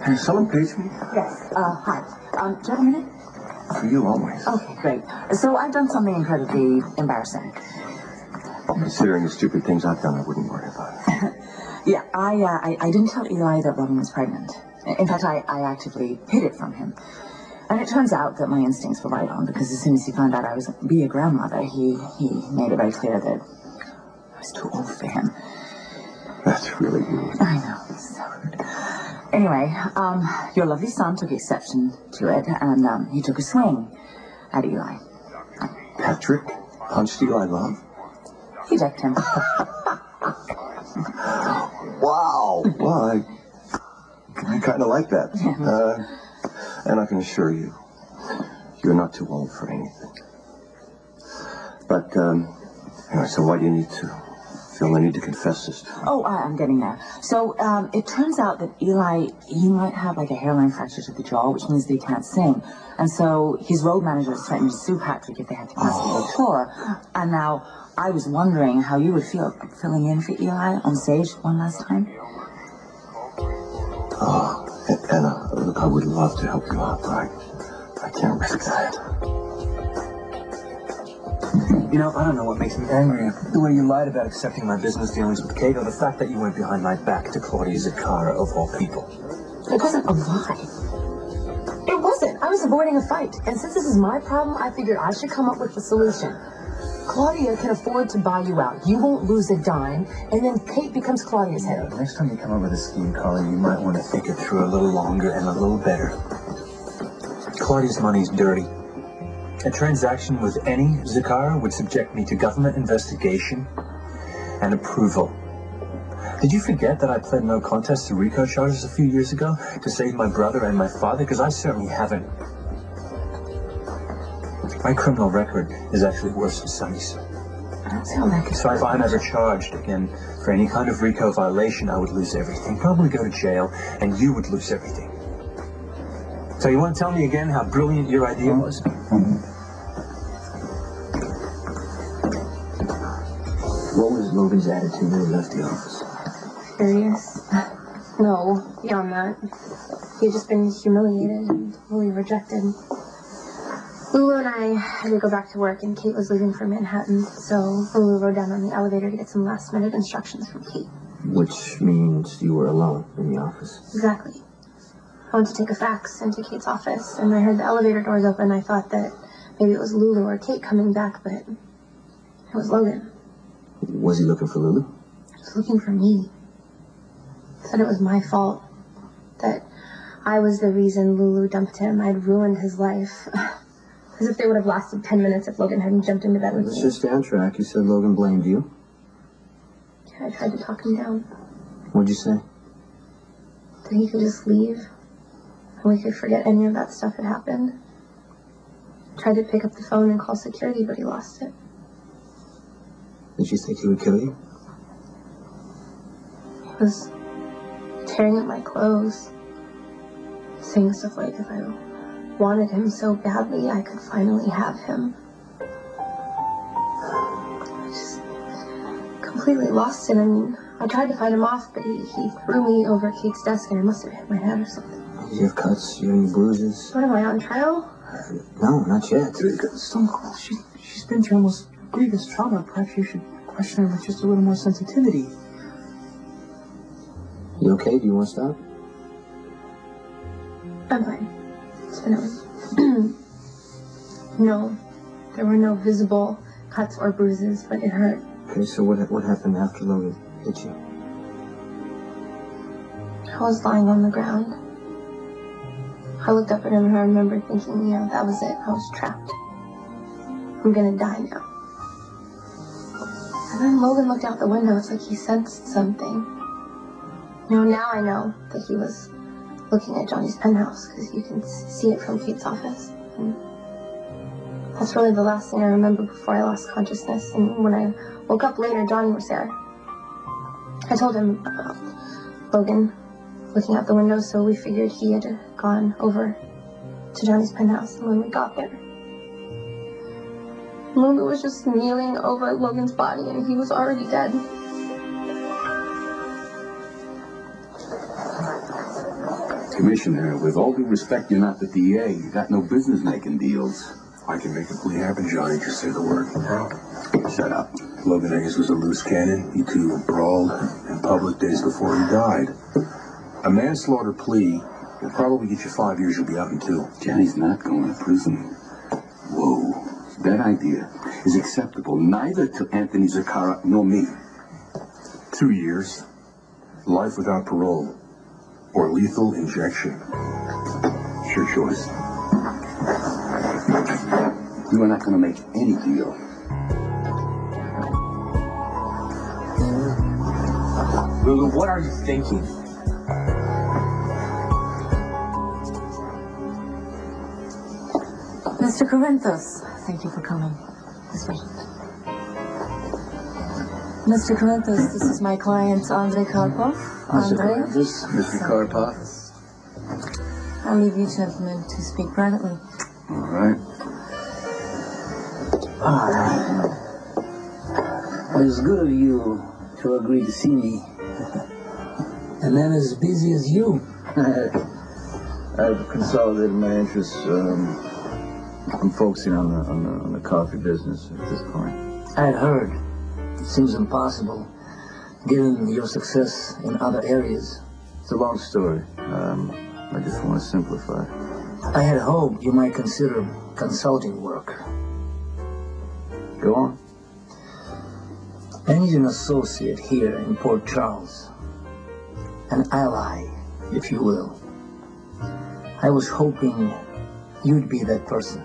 Can someone page me? Yes. Hi. Do you have a minute? For you, always. Okay, great. So I've done something incredibly embarrassing. Considering the stupid things I've done, I wouldn't worry about it. Yeah, I didn't tell Eli that Logan was pregnant. In fact, I actively hid it from him. And it turns out that my instincts were right on, because as soon as he found out I was going to be a grandmother, he made it very clear that I was too old for him. That's really rude. I know, it's so rude. Anyway, your lovely son took exception to it, and he took a swing at Eli. Patrick punched Eli Love? He decked him. Wow. Well, I kind of like that. Yeah. And I can assure you, you're not too old for anything. But, anyway, so why do you feel the need to confess this to me? Oh, I'm getting there. So, it turns out that Eli, he might have like a hairline fracture to the jaw, which means that he can't sing. And so his road manager is threatening to sue Patrick if they had to cancel the tour. And now, I was wondering how you would feel filling in for Eli on stage one last time. Oh, Anna, look, I would love to help you out, but I can't risk that. You know, I don't know what makes me angrier. The way you lied about accepting my business dealings with Kate, or the fact that you went behind my back to Claudia Zakara, of all people. It wasn't a lie. It wasn't. I was avoiding a fight. And since this is my problem, I figured I should come up with a solution. Claudia can afford to buy you out. You won't lose a dime, and then Kate becomes Claudia's head. Next time you come up with a scheme, Carly, you might want to think it through a little longer and a little better. Claudia's money's dirty. A transaction with any Zakara would subject me to government investigation and approval. Did you forget that I pled no contest to RICO charges a few years ago to save my brother and my father? Because I certainly haven't. My criminal record is actually worse than Sonny's. I don't sound like it. So if I'm ever charged again for any kind of RICO violation, I would lose everything. Probably go to jail, and you would lose everything. So you want to tell me again how brilliant your idea was? What was Logan's attitude when he left the office? Furious? No, beyond that. He had just been humiliated and totally rejected. Lulu and I had to go back to work, and Kate was leaving for Manhattan, so Lulu rode down on the elevator to get some last-minute instructions from Kate. Which means you were alone in the office. Exactly. I went to take a fax into Kate's office, and I heard the elevator doors open. I thought that maybe it was Lulu or Kate coming back, but it was Logan. Was he looking for Lulu? He was looking for me. Said it was my fault. That I was the reason Lulu dumped him. I'd ruined his life. As if they would have lasted 10 minutes if Logan hadn't jumped into bed with me. Let's just stay on track. You said Logan blamed you. Yeah, I tried to talk him down. What'd you say? That he could just leave, and we could forget any of that stuff had happened. Tried to pick up the phone and call security, but he lost it. Did you think he would kill you? He was tearing at my clothes, saying stuff like, if I wanted him so badly, I could finally have him. I just completely lost it. I mean, I tried to fight him off, but he threw me over Kate's desk, and I must have hit my head or something. You have cuts? You have any bruises? What, am I on trial? No, not yet. Stone Cold, she's been through almost grievous trauma. Perhaps you should question her with just a little more sensitivity. You okay? Do you want to stop? I'm fine. It's been over. No, there were no visible cuts or bruises, but it hurt. Okay, so what happened after Logan hit you? I was lying on the ground. I looked up at him and I remember thinking, that was it. I was trapped. I'm gonna die now. And then Logan looked out the window. It's like he sensed something. Now I know that he was looking at Johnny's penthouse, because you can see it from Kate's office. And that's really the last thing I remember before I lost consciousness. And when I woke up later, Johnny was there. I told him about Logan looking out the window, so we figured he had gone over to Johnny's penthouse. And when we got there, Lulu was just kneeling over Logan's body, and he was already dead. Commissioner, with all due respect, you're not the DA. You got no business making deals. I can make a plea happen, Johnny. Just say the word. Shut up. Logan Eggers was a loose cannon. He too brawled in public days before he died. A manslaughter plea will probably get you 5 years. You'll be out in 2. Johnny's not going to prison. Whoa. That idea is acceptable neither to Anthony Zaccara nor me. 2 years. Life without parole. Or lethal injection. It's your choice. You are not going to make any deal. Lulu, what are you thinking? Mr. Corinthos, thank you for coming. This way. Mr. Corinthos, this is my client, Andrei Karpov. Andrei? Mr. Karpov. I'll leave you gentlemen to speak privately. All right. It was good of you to agree to see me. A man as busy as you. I've consolidated my interests. I'm focusing on the coffee business at this point. I've heard. It seems impossible, given your success in other areas. It's a long story. I just want to simplify. I had hoped you might consider consulting work. Go on. I need an associate here in Port Charles. An ally, if you will. I was hoping you'd be that person.